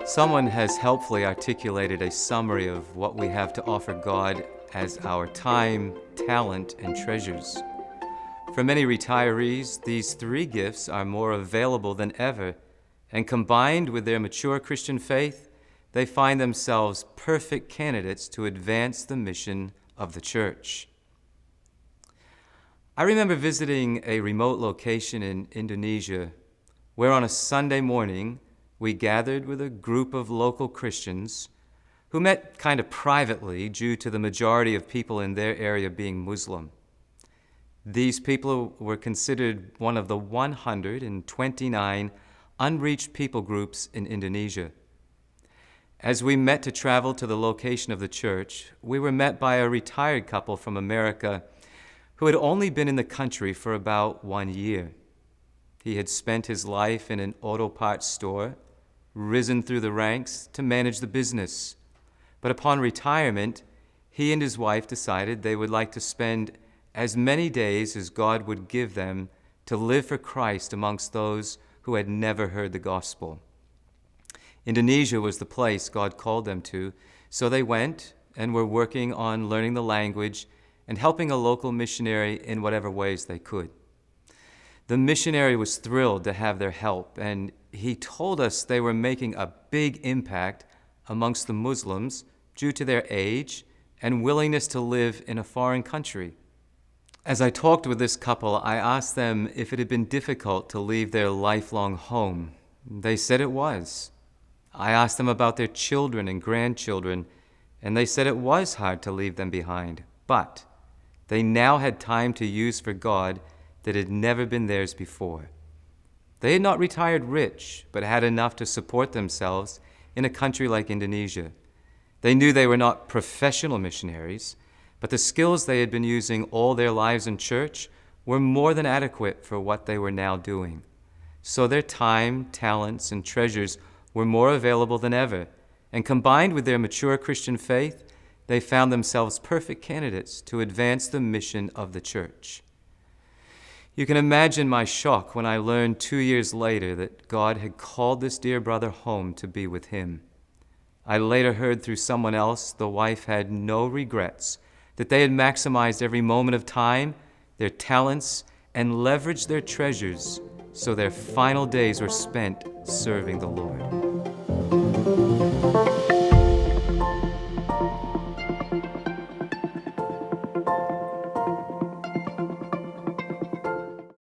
Someone has helpfully articulated a summary of what we have to offer God as our time, talent, and treasures. For many retirees, these three gifts are more available than ever, and combined with their mature Christian faith, they find themselves perfect candidates to advance the mission of the church. I remember visiting a remote location in Indonesia where on a Sunday morning we gathered with a group of local Christians who met kind of privately due to the majority of people in their area being Muslim. These people were considered one of the 129 unreached people groups in Indonesia. As we met to travel to the location of the church, we were met by a retired couple from America who had only been in the country for about 1 year. He had spent his life in an auto parts store, risen through the ranks to manage the business. But upon retirement, he and his wife decided they would like to spend as many days as God would give them to live for Christ amongst those who had never heard the gospel. Indonesia was the place God called them to, so they went and were working on learning the language and helping a local missionary in whatever ways they could. The missionary was thrilled to have their help, and he told us they were making a big impact amongst the Muslims due to their age and willingness to live in a foreign country. As I talked with this couple, I asked them if it had been difficult to leave their lifelong home. They said it was. I asked them about their children and grandchildren, and they said it was hard to leave them behind, but they now had time to use for God that had never been theirs before. They had not retired rich, but had enough to support themselves in a country like Indonesia. They knew they were not professional missionaries, but the skills they had been using all their lives in church were more than adequate for what they were now doing. So their time, talents, and treasures were more available than ever, and combined with their mature Christian faith, they found themselves perfect candidates to advance the mission of the church. You can imagine my shock when I learned 2 years later that God had called this dear brother home to be with him. I later heard through someone else the wife had no regrets, that they had maximized every moment of time, their talents, and leveraged their treasures so their final days were spent serving the Lord.